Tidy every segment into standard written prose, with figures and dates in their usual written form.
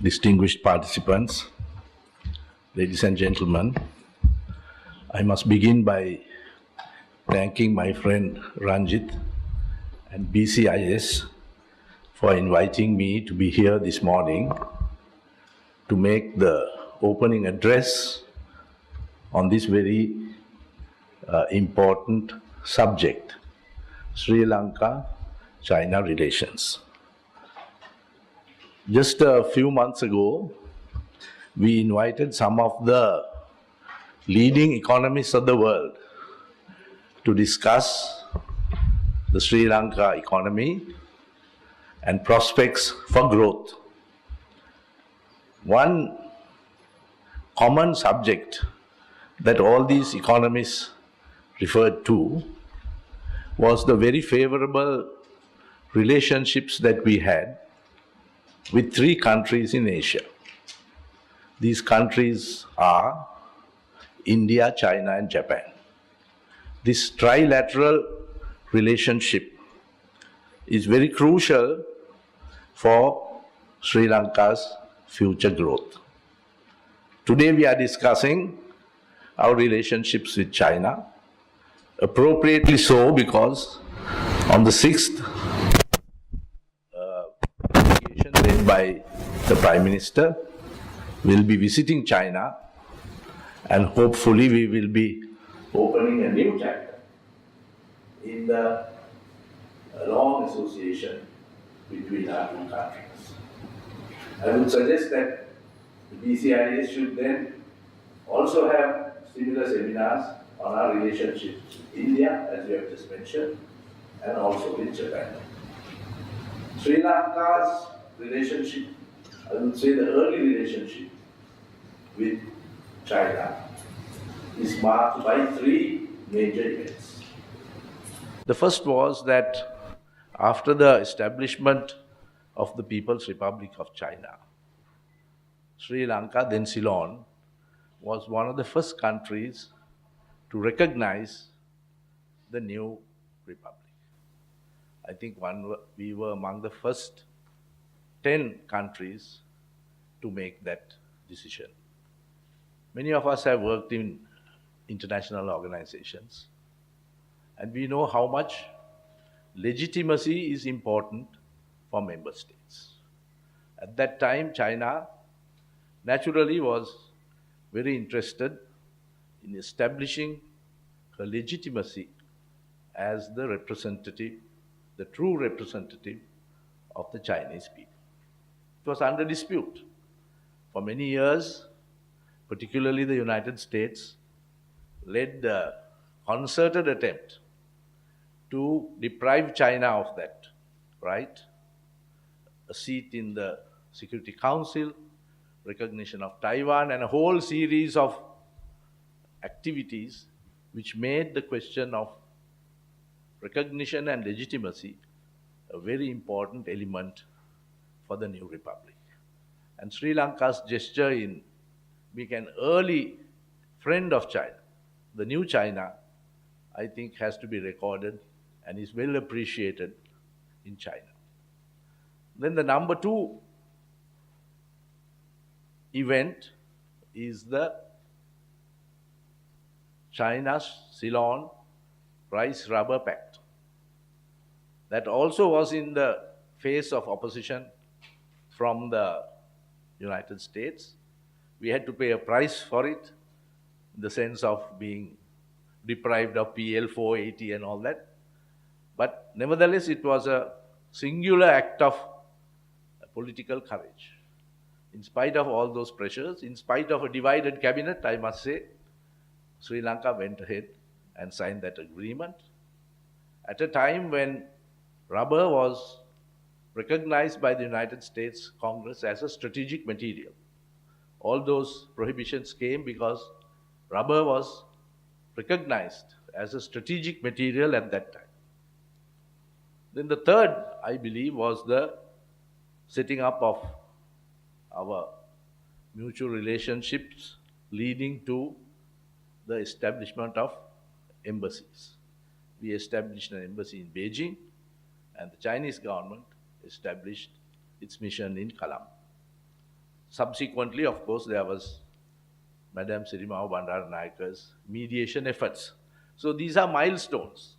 distinguished participants, ladies and gentlemen, I must begin by thanking my friend Ranjit and BCIS for inviting me to be here this morning to make the opening address on this very important subject, Sri Lanka-China relations. Just a few months ago, we invited some of the leading economists of the world to discuss the Sri Lanka economy and prospects for growth. One common subject that all these economists referred to was the very favorable relationships that we had with three countries in Asia. These countries are India, China, and Japan. This trilateral relationship is very crucial for Sri Lanka's future growth. Today we are discussing our relationships with China, appropriately so because on the 6th delegation led by the Prime Minister will be visiting China, and hopefully we will be opening a new chapter in the long association between our two countries. I would suggest that the BCIS should then also have similar seminars on our relationship with India, as you have just mentioned, and also with Japan. Sri Lanka's relationship, I would say the early relationship with China, is marked by three major events. The first was that after the establishment of the People's Republic of China, Sri Lanka, then Ceylon, was one of the first countries to recognize the new republic. I think we were among the first 10 countries to make that decision. Many of us have worked in international organizations, and we know how much legitimacy is important for member states. At that time, China naturally was very interested in establishing her legitimacy as the representative, the true representative of the Chinese people. It was under dispute. For many years, particularly the United States, led a concerted attempt to deprive China of that right, a seat in the Security Council, recognition of Taiwan, and a whole series of activities which made the question of recognition and legitimacy a very important element for the new republic. And Sri Lanka's gesture in being an early friend of China, the new China, I think has to be recorded and is well appreciated in China. Then the number two event is the China-Ceylon Rice-Rubber Pact. That also was in the face of opposition from the United States. We had to pay a price for it, in the sense of being deprived of PL 480 and all that. But nevertheless, it was a singular act of political courage. In spite of all those pressures, in spite of a divided cabinet, I must say, Sri Lanka went ahead and signed that agreement at a time when rubber was recognized by the United States Congress as a strategic material. All those prohibitions came because rubber was recognized as a strategic material at that time. Then the third, I believe, was the setting up of our mutual relationships leading to the establishment of embassies. We established an embassy in Beijing, and the Chinese government established its mission in Colombo. Subsequently, of course, there was Madam Sirimao Bandaranaike's mediation efforts. So these are milestones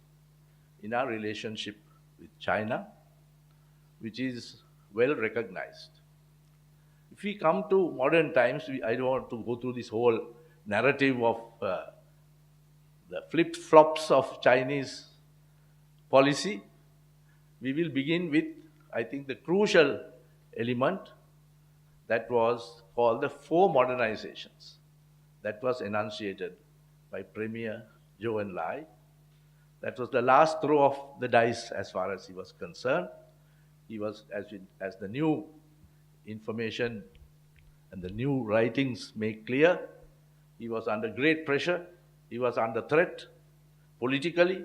in our relationship with China, which is well recognized. If we come to modern times, I don't want to go through this whole narrative of the flip-flops of Chinese policy. We will begin with, I think, the crucial element that was called the four modernizations that was enunciated by Premier Zhou Enlai. That was the last throw of the dice as far as he was concerned. He was, as the new information and the new writings make clear, he was under great pressure, he was under threat, politically,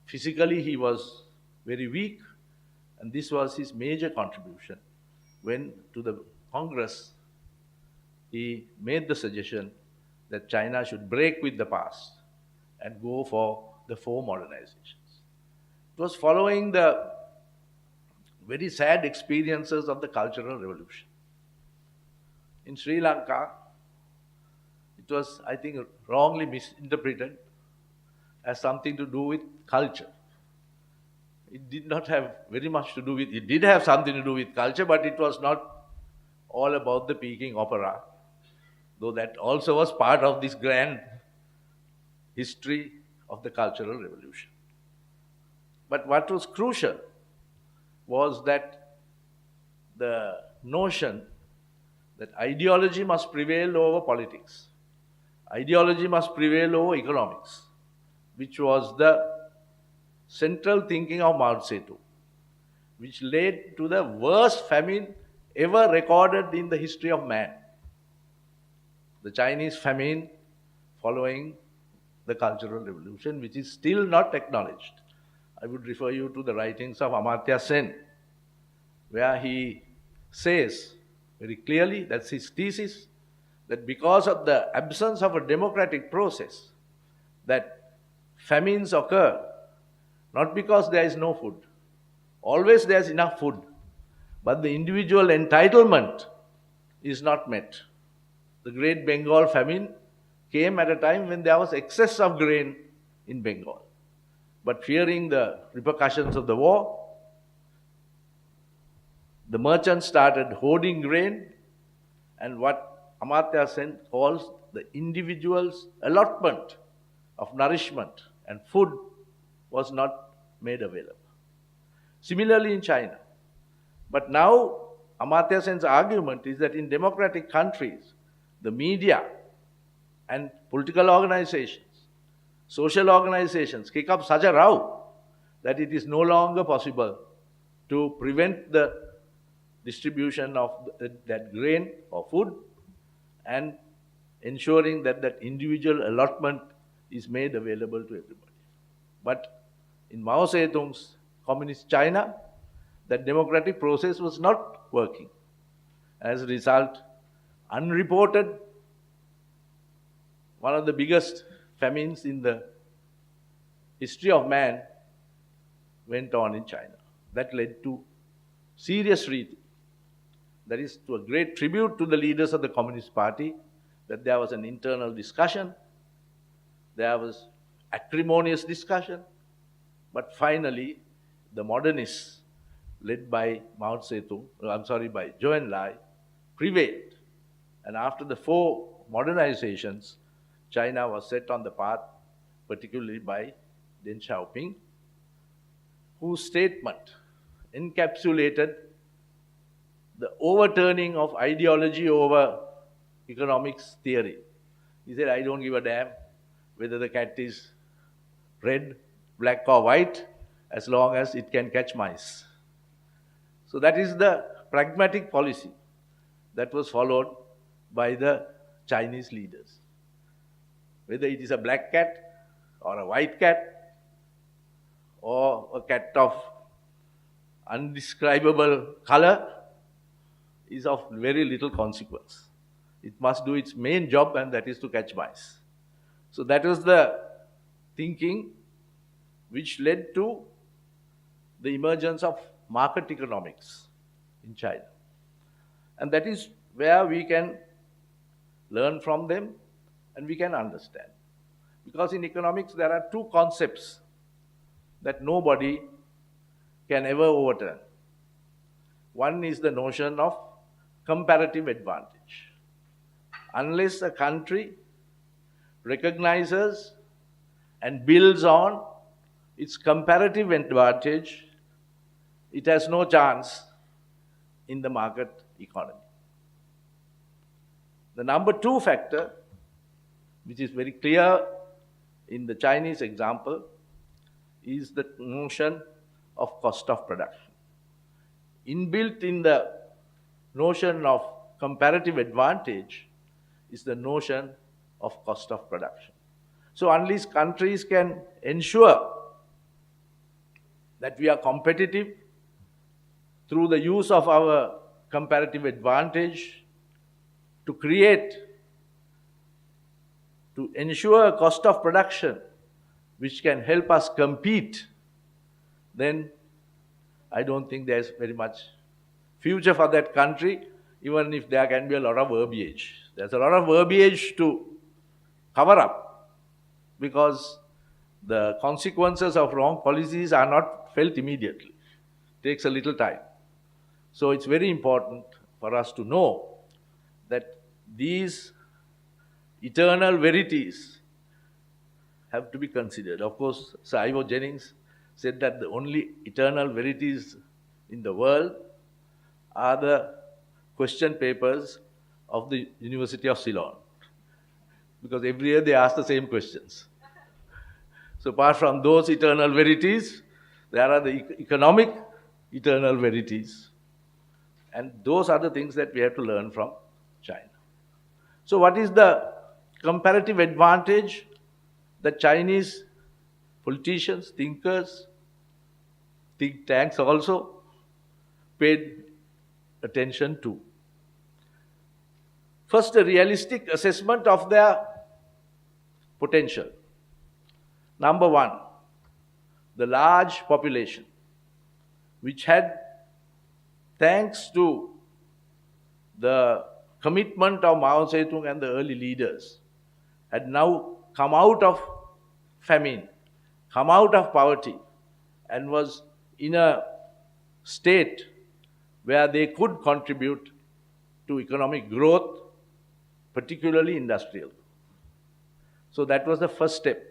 physically he was very weak, and this was his major contribution when to the Congress he made the suggestion that China should break with the past and go for the four modernizations. It was following the very sad experiences of the Cultural Revolution. In Sri Lanka, it was, I think, wrongly misinterpreted as something to do with culture. It did not have very much to do with, it did have something to do with culture, but it was not all about the Peking opera, though that also was part of this grand history of the Cultural Revolution. But what was crucial was that the notion that ideology must prevail over politics, ideology must prevail over economics, which was the central thinking of Mao Zedong, which led to the worst famine ever recorded in the history of man. The Chinese famine following the Cultural Revolution, which is still not acknowledged. I would refer you to the writings of Amartya Sen, where he says very clearly, that's his thesis, that because of the absence of a democratic process, that famines occur, not because there is no food. Always there's enough food, but the individual entitlement is not met. The Great Bengal famine came at a time when there was excess of grain in Bengal. But fearing the repercussions of the war, the merchants started hoarding grain, and what Amartya Sen calls the individual's allotment of nourishment and food was not made available. Similarly in China. But now Amartya Sen's argument is that in democratic countries, the media and political organizations, social organizations kick up such a row that it is no longer possible to prevent the distribution of that grain or food and ensuring that that individual allotment is made available to everybody. But in Mao Zedong's communist China, that democratic process was not working. As a result, unreported, one of the biggest famines in the history of man went on in China. That led to serious treaty. That is to a great tribute to the leaders of the Communist Party, that there was an internal discussion, there was acrimonious discussion, but finally the modernists, led by by Zhou Enlai, prevailed. And after the four modernizations, China was set on the path, particularly by Deng Xiaoping, whose statement encapsulated the overturning of ideology over economics theory. He said, I don't give a damn whether the cat is red, black or white, as long as it can catch mice. So that is the pragmatic policy that was followed by the Chinese leaders. Whether it is a black cat or a white cat or a cat of undescribable color is of very little consequence. It must do its main job, and that is to catch mice. So that was the thinking which led to the emergence of market economics in China. And that is where we can learn from them and we can understand. Because in economics, there are two concepts that nobody can ever overturn. One is the notion of comparative advantage. Unless a country recognizes and builds on its comparative advantage, it has no chance in the market economy. The number two factor, which is very clear in the Chinese example, is the notion of cost of production. Inbuilt in the notion of comparative advantage is the notion of cost of production. So unless countries can ensure that we are competitive through the use of our comparative advantage to ensure a cost of production which can help us compete, then I don't think there's very much future for that country, even if there can be a lot of verbiage. There's a lot of verbiage to cover up because the consequences of wrong policies are not felt immediately. It takes a little time. So it's very important for us to know that these eternal verities have to be considered. Of course, Sir Ivor Jennings said that the only eternal verities in the world are the question papers of the University of Ceylon. Because every year they ask the same questions. So apart from those eternal verities, there are the economic eternal verities. And those are the things that we have to learn from China. So what is the comparative advantage that Chinese politicians, thinkers, think tanks also paid attention to? First, a realistic assessment of their potential. Number one, the large population, which had, thanks to the commitment of Mao Zedong and the early leaders, had now come out of famine, come out of poverty, and was in a state where they could contribute to economic growth, particularly industrial. So that was the first step,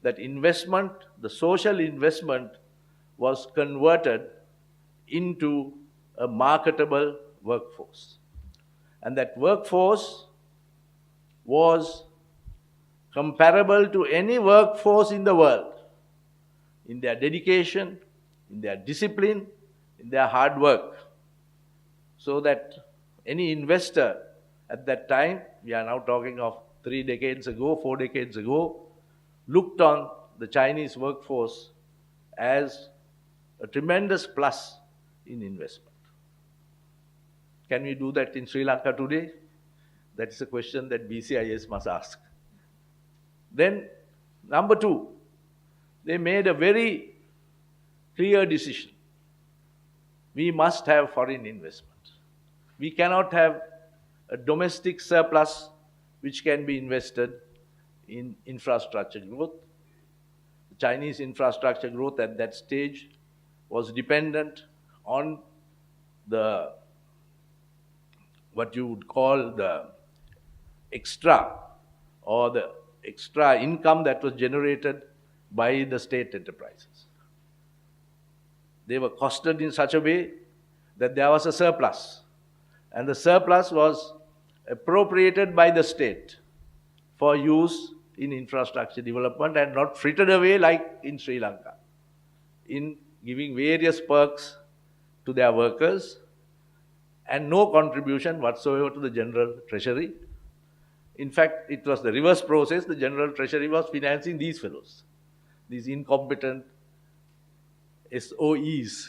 that investment, the social investment, was converted into a marketable workforce. And that workforce was comparable to any workforce in the world in their dedication, in their discipline, in their hard work. So that any investor at that time, we are now talking of 3 decades ago, 4 decades ago, looked on the Chinese workforce as a tremendous plus in investment. Can we do that in Sri Lanka today? That is a question that BCIS must ask. Then, number two, they made a very clear decision. We must have foreign investment. We cannot have a domestic surplus which can be invested in infrastructure growth. The Chinese infrastructure growth at that stage was dependent on the, what you would call the extra, or the extra income that was generated by the state enterprises. They were costed in such a way that there was a surplus, and the surplus was appropriated by the state for use in infrastructure development and not frittered away like in Sri Lanka, in giving various perks to their workers and no contribution whatsoever to the general treasury. In fact, it was the reverse process. The general treasury was financing these fellows, these incompetent SOEs.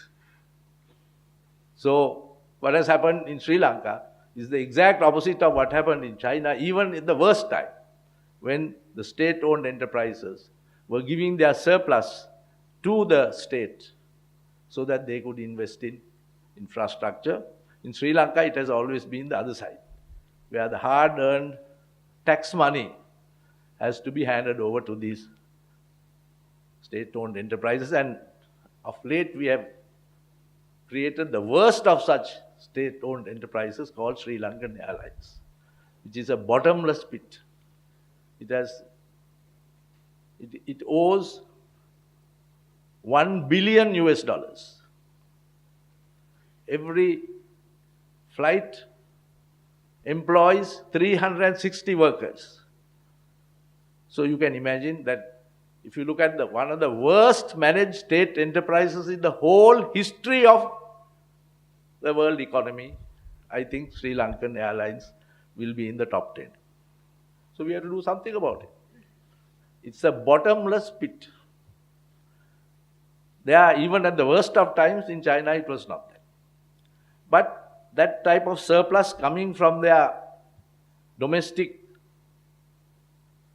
So what has happened in Sri Lanka is the exact opposite of what happened in China, even in the worst time, when the state-owned enterprises were giving their surplus to the state so that they could invest in infrastructure In Sri Lanka, it has always been the other side, where the hard-earned tax money has to be handed over to these state-owned enterprises. And of late, we have created the worst of such state-owned enterprises called Sri Lankan Airlines, which is a bottomless pit. It owes $1 billion US. Every flight employs 360 workers. So you can imagine that if you look at one of the worst managed state enterprises in the whole history of the world economy, I think Sri Lankan Airlines will be in the top 10. So we have to do something about it. It's a bottomless pit. Even at the worst of times in China, it was not there. But that type of surplus coming from their domestic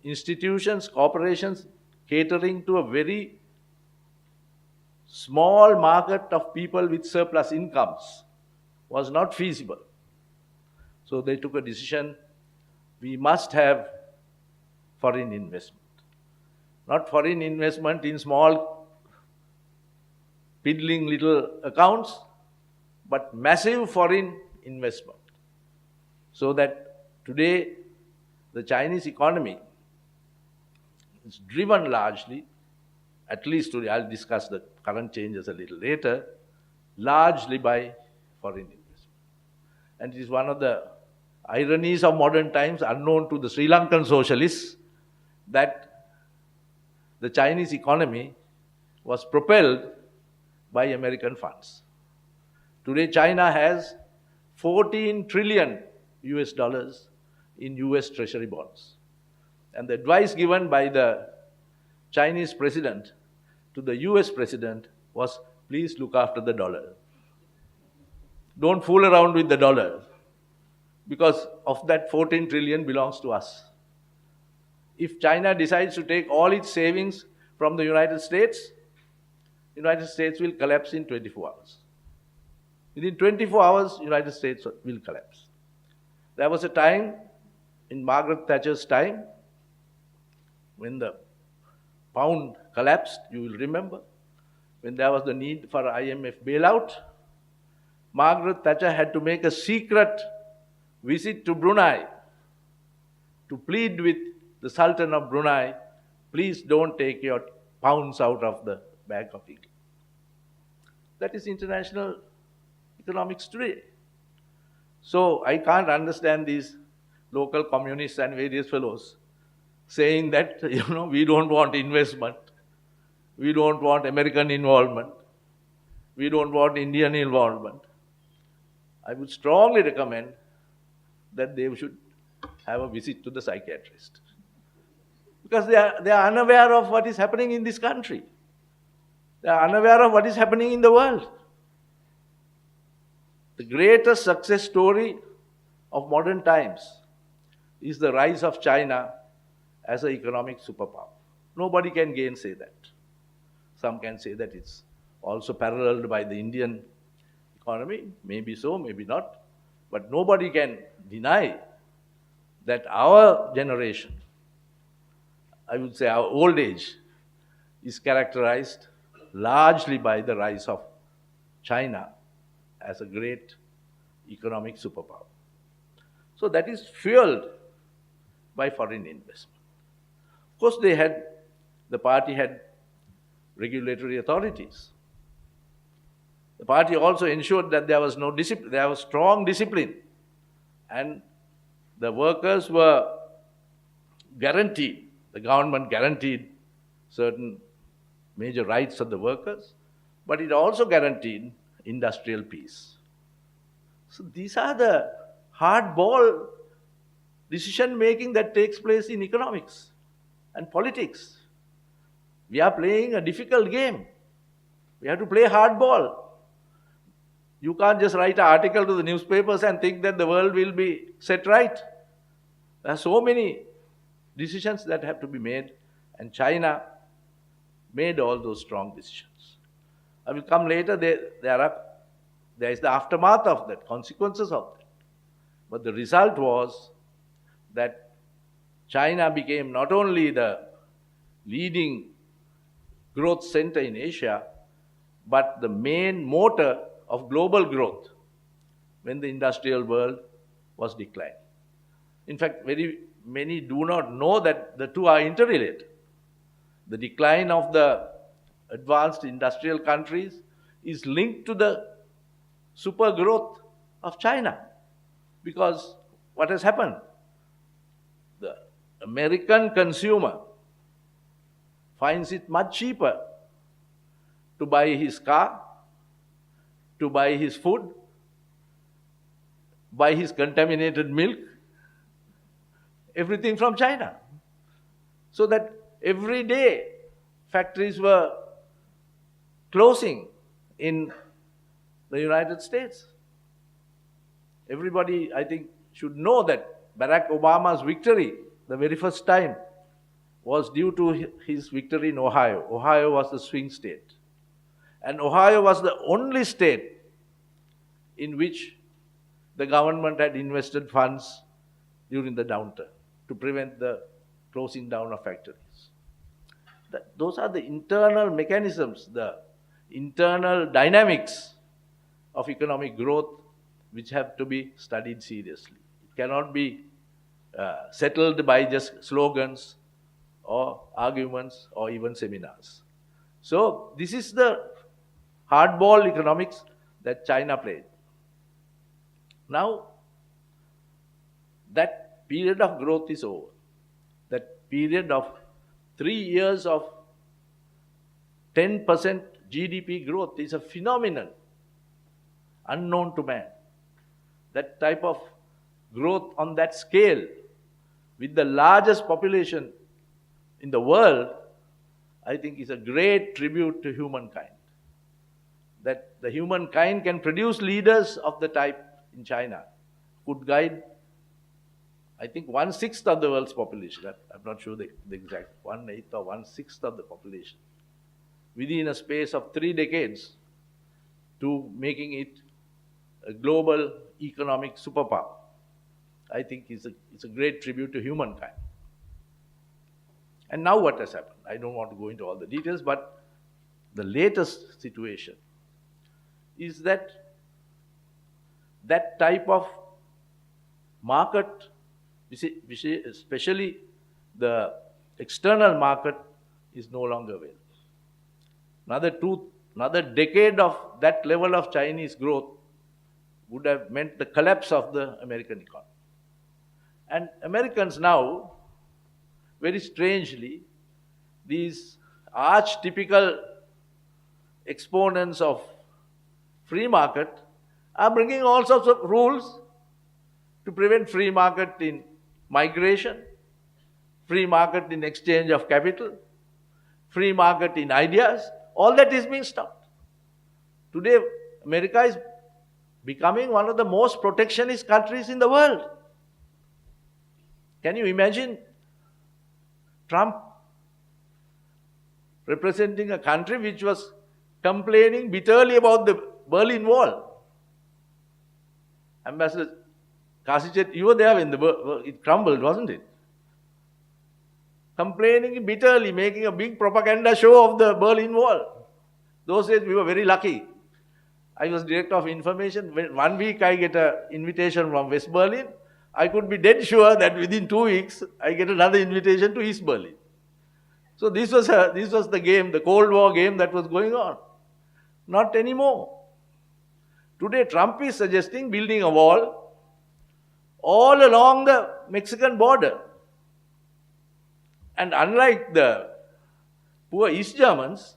institutions, corporations, catering to a very small market of people with surplus incomes was not feasible. So they took a decision, we must have foreign investment. Not foreign investment in small, piddling little accounts, but massive foreign investment. So that today the Chinese economy is driven largely, at least today, I'll discuss the current changes a little later, largely by foreign investment. And it is one of the ironies of modern times, unknown to the Sri Lankan socialists, that the Chinese economy was propelled by American funds. Today, China has 14 trillion US dollars in US Treasury bonds. And the advice given by the Chinese president to the US president was, please look after the dollar. Don't fool around with the dollar, because of that 14 trillion belongs to us. If China decides to take all its savings from the United States will collapse in 24 hours. Within 24 hours, United States will collapse. There was a time, in Margaret Thatcher's time, when the pound collapsed, you will remember, when there was the need for IMF bailout, Margaret Thatcher had to make a secret visit to Brunei to plead with the Sultan of Brunei, please don't take your pounds out of the Bank of England. That is international economics today. So I can't understand these local communists and various fellows saying that, we don't want investment, we don't want American involvement, we don't want Indian involvement. I would strongly recommend that they should have a visit to the psychiatrist. Because they are unaware of what is happening in this country. They are unaware of what is happening in the world. The greatest success story of modern times is the rise of China as an economic superpower. Nobody can gainsay that. Some can say that it's also paralleled by the Indian economy. Maybe so, maybe not. But nobody can deny that our generation, I would say our old age, is characterized largely by the rise of China as a great economic superpower. So that is fueled by foreign investment. Of course, the party had regulatory authorities. The party also ensured that there was strong discipline, and the workers were guaranteed, the government guaranteed certain major rights of the workers, but it also guaranteed industrial peace. So these are the hardball decision-making that takes place in economics and politics. We are playing a difficult game. We have to play hardball. You can't just write an article to the newspapers and think that the world will be set right. There are so many decisions that have to be made, and China made all those strong decisions. I will come later. There are There is the aftermath of that, consequences of that. But the result was that China became not only the leading growth center in Asia, but the main motor of global growth when the industrial world was declining. In fact, very many do not know that the two are interrelated. The decline of the advanced industrial countries is linked to the super growth of China. Because what has happened? The American consumer finds it much cheaper to buy his car, to buy his food, buy his contaminated milk, everything from China. So that every day factories were closing in the United States. Everybody, I think, should know that Barack Obama's victory, the very first time, was due to his victory in Ohio. Ohio was the swing state. And Ohio was the only state in which the government had invested funds during the downturn to prevent the closing down of factories. Those are the internal mechanisms, the internal dynamics of economic growth which have to be studied seriously. It cannot be settled by just slogans or arguments or even seminars. So this is the hardball economics that China played. Now, that period of growth is over. That period of 3 years of 10% GDP growth is a phenomenon unknown to man. That type of growth on that scale, with the largest population in the world, I think is a great tribute to humankind. That the humankind can produce leaders of the type in China, could guide, I think, 1/6 of the world's population. I'm not sure the exact, 1/8 or 1/6 of the population, within a space of 3 decades, to making it a global economic superpower. I think it's a great tribute to humankind. And now what has happened? I don't want to go into all the details, but the latest situation is that that type of market, especially the external market, is no longer available. Another decade of that level of Chinese growth would have meant the collapse of the American economy. And Americans now, very strangely, these archetypical exponents of free market are bringing all sorts of rules to prevent free market in migration, free market in exchange of capital, free market in ideas. All that is being stopped. Today, America is becoming one of the most protectionist countries in the world. Can you imagine Trump representing a country which was complaining bitterly about the Berlin Wall? Ambassador Kasichet, you were there when it crumbled, wasn't it? Complaining bitterly, making a big propaganda show of the Berlin Wall. Those days we were very lucky. I was director of information. When 1 week I get an invitation from West Berlin, I could be dead sure that within 2 weeks I get another invitation to East Berlin. So this was the game, the Cold War game that was going on. Not anymore. Today Trump is suggesting building a wall all along the Mexican border. And unlike the poor East Germans,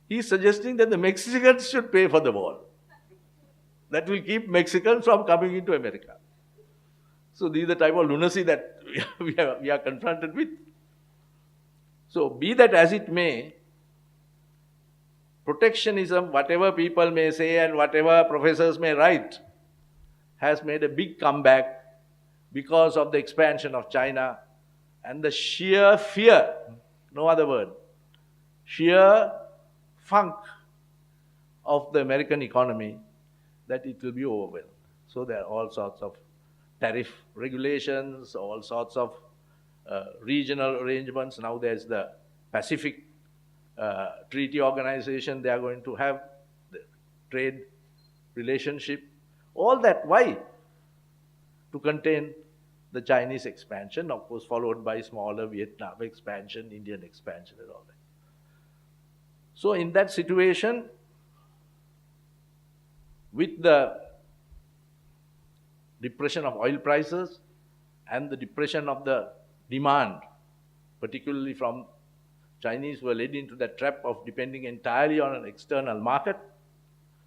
he is suggesting that the Mexicans should pay for the wall. That will keep Mexicans from coming into America. So this is the type of lunacy that we are confronted with. So be that as it may, protectionism, whatever people may say and whatever professors may write, has made a big comeback because of the expansion of China and the sheer fear, no other word, sheer funk of the American economy that it will be overwhelmed. So there are all sorts of tariff regulations, all sorts of regional arrangements. Now there's the Pacific Treaty Organization. They are going to have the trade relationship. All that, why? To contain the Chinese expansion, of course, followed by smaller Vietnam expansion, Indian expansion, and all that. So in that situation, with the depression of oil prices and the depression of the demand, particularly from Chinese who were led into that trap of depending entirely on an external market,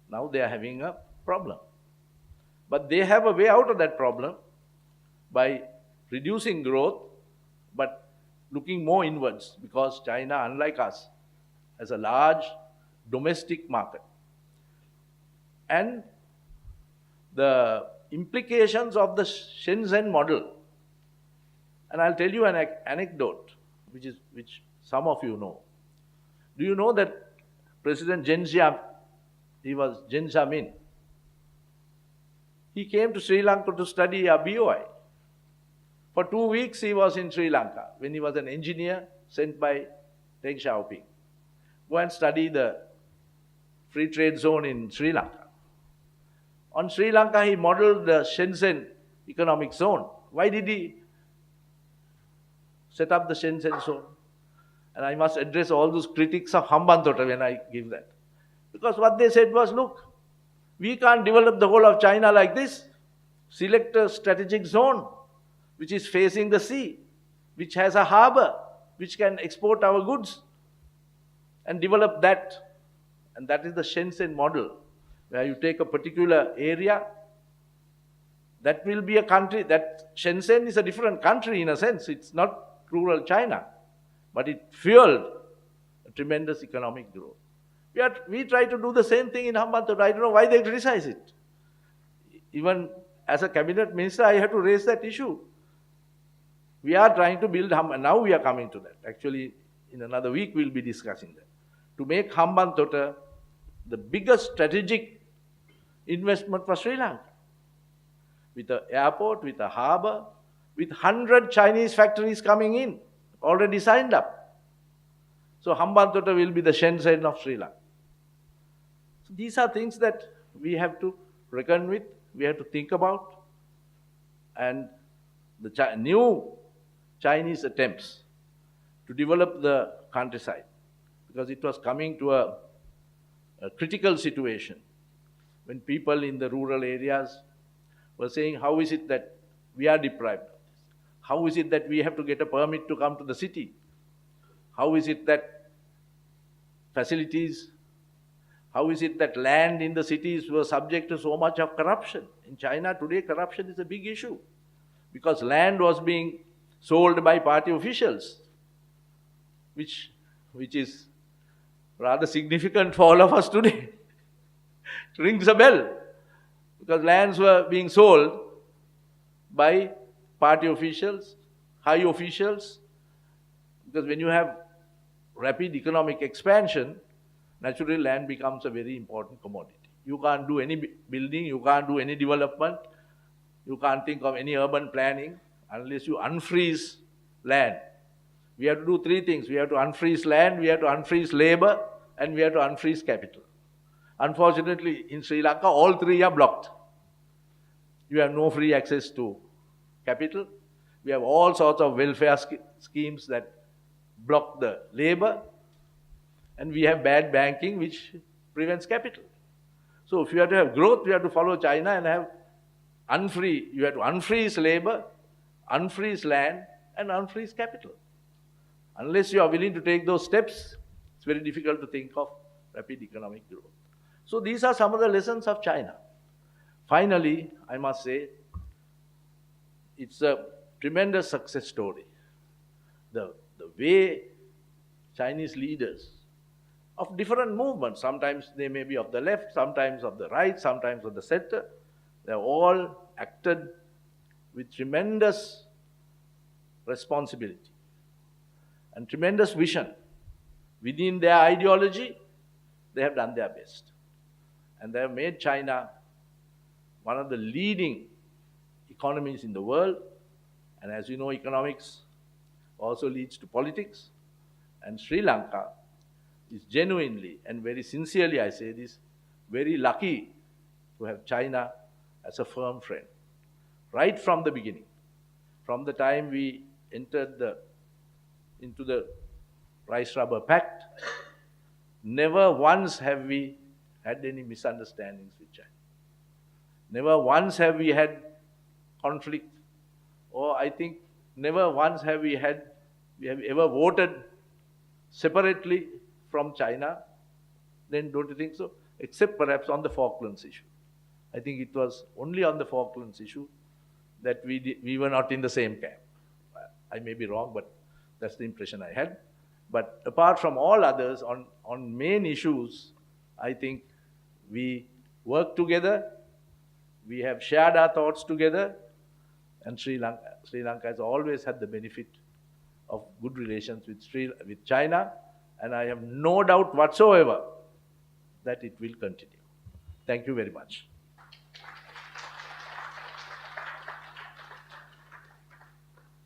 now they are having a problem. But they have a way out of that problem by reducing growth, but looking more inwards, because China, unlike us, has a large domestic market. And the implications of the Shenzhen model, and I'll tell you an anecdote, which some of you know. Do you know that President Jiang Zemin, he came to Sri Lanka to study a BOI. For 2 weeks he was in Sri Lanka when he was an engineer sent by Deng Xiaoping. Go and study the free trade zone in Sri Lanka. On Sri Lanka, he modeled the Shenzhen economic zone. Why did he set up the Shenzhen zone? And I must address all those critics of Hambantota when I give that. Because what they said was, look, we can't develop the whole of China like this. Select a strategic zone which is facing the sea, which has a harbor, which can export our goods, and develop that. And that is the Shenzhen model, where you take a particular area, that will be a country, that Shenzhen is a different country in a sense. It's not rural China, but it fueled a tremendous economic growth. We try to do the same thing in Hambantota. I don't know why they criticize it. Even as a cabinet minister, I had to raise that issue. We are trying to build Hambantota. Now we are coming to that. Actually, in another week, we'll be discussing that. To make Hambantota the biggest strategic investment for Sri Lanka. With an airport, with a harbor, with 100 Chinese factories coming in, already signed up. So Hambantota will be the Shenzhen of Sri Lanka. So these are things that we have to reckon with, we have to think about. And the new Chinese attempts to develop the countryside, because it was coming to a critical situation when people in the rural areas were saying, how is it that we are deprived of this? How is it that we have to get a permit to come to the city? How is it that facilities, how is it that land in the cities were subject to so much of corruption? In China today, corruption is a big issue, because land was being sold by party officials, which is rather significant for all of us today. It rings a bell, because lands were being sold by party officials, high officials, because when you have rapid economic expansion, naturally land becomes a very important commodity. You can't do any building, you can't do any development, you can't think of any urban planning unless you unfreeze land. We have to do three things. We have to unfreeze land, we have to unfreeze labor, and we have to unfreeze capital. Unfortunately, in Sri Lanka, all three are blocked. You have no free access to capital. We have all sorts of welfare schemes that block the labor. And we have bad banking, which prevents capital. So if you have to have growth, you have to follow China and have you have to unfreeze labor, unfreeze land, and unfreeze capital. Unless you are willing to take those steps, it's very difficult to think of rapid economic growth. So these are some of the lessons of China. Finally, I must say, it's a tremendous success story. The way Chinese leaders of different movements, sometimes they may be of the left, sometimes of the right, sometimes of the center, they have all acted with tremendous responsibility and tremendous vision. Within their ideology, they have done their best. And they have made China one of the leading economies in the world. And as you know, economics also leads to politics. And Sri Lanka is genuinely and very sincerely, I say this, very lucky to have China as a firm friend. Right from the beginning, from the time we entered into the Rice Rubber Pact, never once have we had any misunderstandings with China. Never once have we had conflict, or I think never once have we have ever voted separately from China. Then don't you think so? Except perhaps on the Falklands issue. I think it was only on the Falklands issue that we were not in the same camp. I may be wrong, but that's the impression I had. But apart from all others, on main issues, I think we work together, we have shared our thoughts together, and Sri Lanka has always had the benefit of good relations with China, and I have no doubt whatsoever that it will continue. Thank you very much.